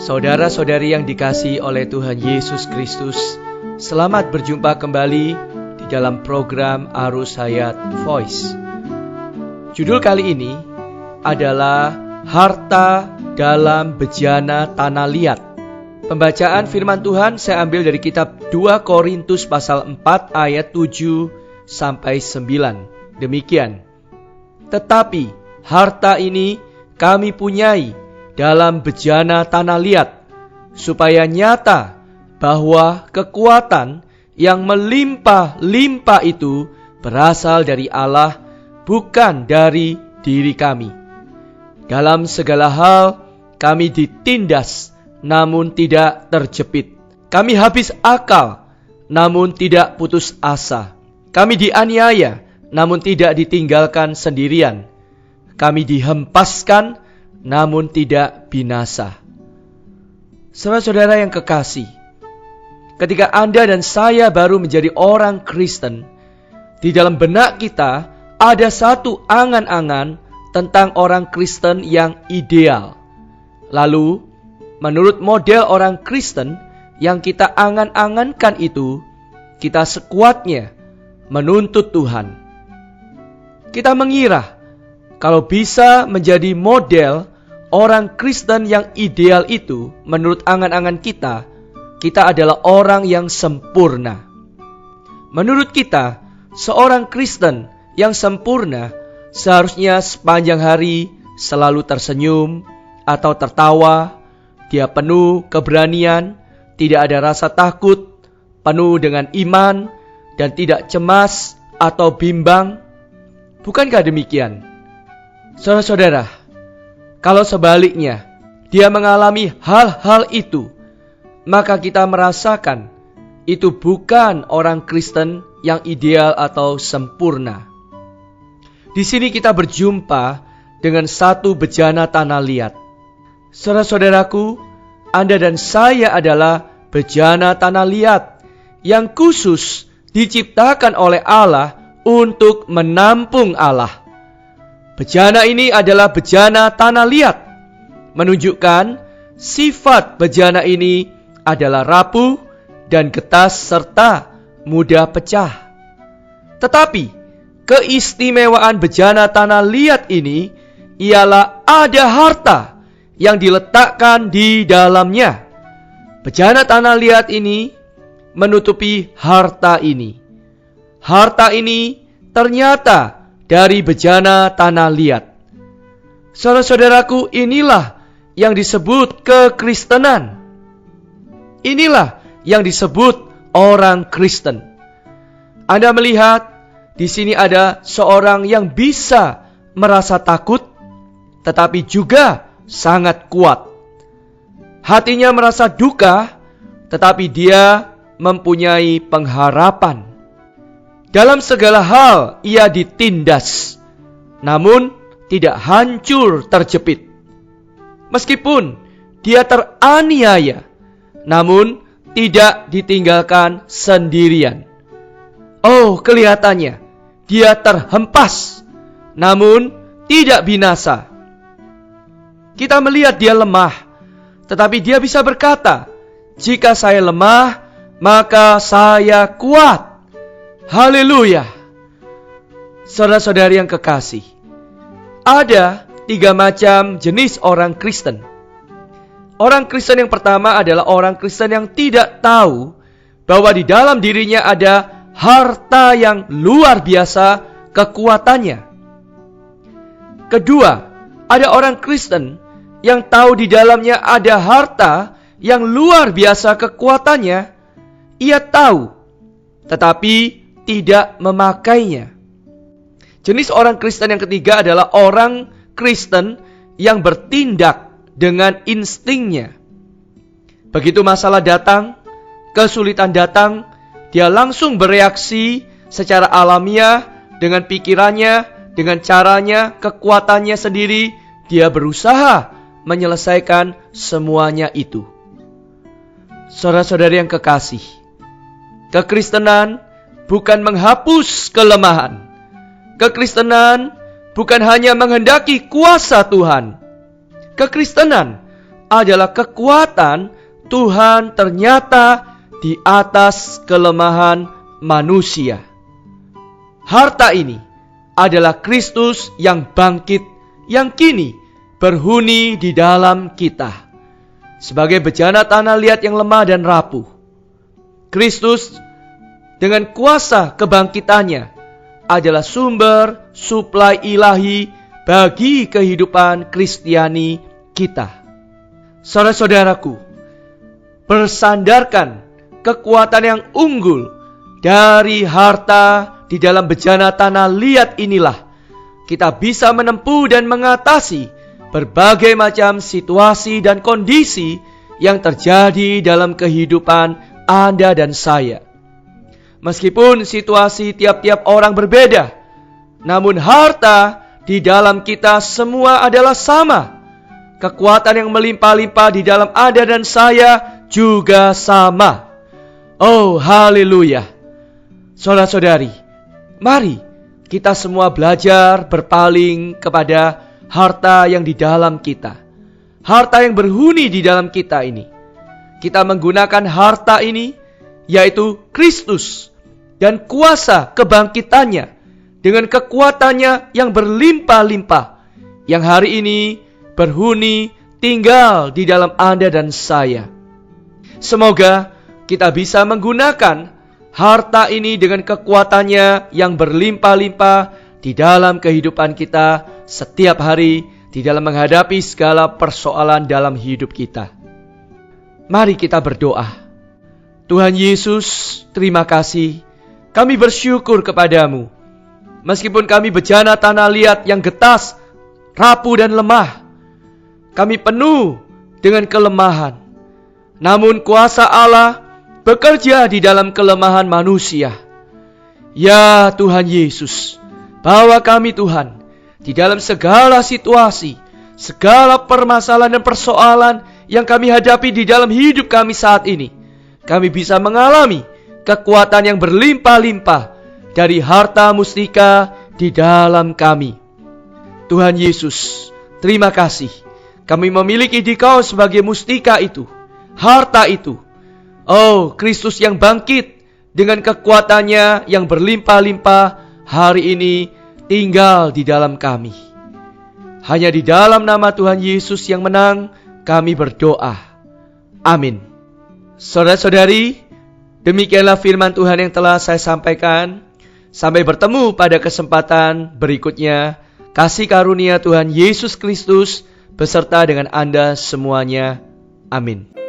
Saudara-saudari yang dikasihi oleh Tuhan Yesus Kristus, selamat berjumpa kembali di dalam program Arus Hayat Voice. Judul kali ini adalah Harta dalam Bejana Tanah Liat. Pembacaan firman Tuhan saya ambil dari kitab 2 Korintus pasal 4 ayat 7 sampai 9. Demikian. Tetapi harta ini kami punyai dalam bejana tanah liat, supaya nyata bahwa kekuatan yang melimpah-limpah itu berasal dari Allah, bukan dari diri kami. Dalam segala hal kami ditindas, namun tidak terjepit. Kami habis akal, namun tidak putus asa. Kami dianiaya, namun tidak ditinggalkan sendirian. Kami dihempaskan, namun tidak binasa. Saudara-saudara yang kekasih, ketika Anda dan saya baru menjadi orang Kristen, di dalam benak kita ada satu angan-angan tentang orang Kristen yang ideal. Lalu, menurut model orang Kristen yang kita angan-angankan itu, kita sekuatnya menuntut Tuhan. Kita mengira kalau bisa menjadi model orang Kristen yang ideal itu, menurut angan-angan kita, kita adalah orang yang sempurna. Menurut kita, seorang Kristen yang sempurna seharusnya sepanjang hari selalu tersenyum atau tertawa. Dia penuh keberanian, tidak ada rasa takut, penuh dengan iman, dan tidak cemas atau bimbang. Bukankah demikian? Saudara-saudara, kalau sebaliknya dia mengalami hal-hal itu, maka kita merasakan itu bukan orang Kristen yang ideal atau sempurna. Di sini kita berjumpa dengan satu bejana tanah liat. Saudara-saudaraku, Anda dan saya adalah bejana tanah liat yang khusus diciptakan oleh Allah untuk menampung Allah. Bejana ini adalah bejana tanah liat, menunjukkan sifat bejana ini adalah rapuh dan getas serta mudah pecah. Tetapi keistimewaan bejana tanah liat ini ialah ada harta yang diletakkan di dalamnya. Bejana tanah liat ini menutupi harta ini. Harta ini ternyata dari bejana tanah liat. Saudara-saudaraku, inilah yang disebut kekristenan. Inilah yang disebut orang Kristen. Anda melihat di sini ada seorang yang bisa merasa takut, tetapi juga sangat kuat. Hatinya merasa duka, tetapi dia mempunyai pengharapan. Dalam segala hal ia ditindas, namun tidak hancur terjepit. Meskipun dia teraniaya, namun tidak ditinggalkan sendirian. Oh, kelihatannya dia terhempas, namun tidak binasa. Kita melihat dia lemah, tetapi dia bisa berkata, "Jika saya lemah, maka saya kuat." Haleluya. Saudara-saudari yang kekasih, ada 3 macam jenis orang Kristen. Orang Kristen yang pertama adalah orang Kristen yang tidak tahu bahwa di dalam dirinya ada harta yang luar biasa kekuatannya. Kedua, ada orang Kristen yang tahu di dalamnya ada harta yang luar biasa kekuatannya. Ia tahu, tetapi tidak memakainya. Jenis orang Kristen yang ketiga adalah orang Kristen yang bertindak dengan instingnya. Begitu masalah datang, kesulitan datang, dia langsung bereaksi secara alamiah dengan pikirannya, dengan caranya, kekuatannya sendiri. Dia berusaha menyelesaikan semuanya itu. Saudara-saudari yang kekasih, kekristenan bukan menghapus kelemahan. Kekristenan bukan hanya menghendaki kuasa Tuhan. Kekristenan adalah kekuatan Tuhan ternyata di atas kelemahan manusia. Harta ini adalah Kristus yang bangkit, yang kini berhuni di dalam kita. Sebagai bejana tanah liat yang lemah dan rapuh, Kristus dengan kuasa kebangkitannya adalah sumber suplai ilahi bagi kehidupan Kristiani kita. Saudara-saudaraku, bersandarkan kekuatan yang unggul dari harta di dalam bejana tanah liat inilah kita bisa menempuh dan mengatasi berbagai macam situasi dan kondisi yang terjadi dalam kehidupan Anda dan saya. Meskipun situasi tiap-tiap orang berbeda, namun harta di dalam kita semua adalah sama. Kekuatan yang melimpah-limpah di dalam Anda dan saya juga sama. Oh, haleluya. Saudara-saudari, mari kita semua belajar berpaling kepada harta yang di dalam kita. Harta yang berhuni di dalam kita ini. Kita menggunakan harta ini, yaitu Kristus dan kuasa kebangkitannya dengan kekuatannya yang berlimpah-limpah, yang hari ini berhuni tinggal di dalam Anda dan saya. Semoga kita bisa menggunakan harta ini dengan kekuatannya yang berlimpah-limpah di dalam kehidupan kita setiap hari, di dalam menghadapi segala persoalan dalam hidup kita. Mari kita berdoa. Tuhan Yesus, terima kasih. Kami bersyukur kepadamu. Meskipun kami bejana tanah liat yang getas, rapuh dan lemah, kami penuh dengan kelemahan. Namun kuasa Allah bekerja di dalam kelemahan manusia. Ya Tuhan Yesus, bawa kami Tuhan di dalam segala situasi, segala permasalahan dan persoalan yang kami hadapi di dalam hidup kami saat ini. Kami bisa mengalami kekuatan yang berlimpah-limpah dari harta mustika di dalam kami. Tuhan Yesus, terima kasih. Kami memiliki Dikau sebagai mustika itu, harta itu. Oh, Kristus yang bangkit dengan kekuatannya yang berlimpah-limpah hari ini tinggal di dalam kami. Hanya di dalam nama Tuhan Yesus yang menang, kami berdoa. Amin. Saudara-saudari, demikianlah firman Tuhan yang telah saya sampaikan. Sampai bertemu pada kesempatan berikutnya. Kasih karunia Tuhan Yesus Kristus beserta dengan Anda semuanya. Amin.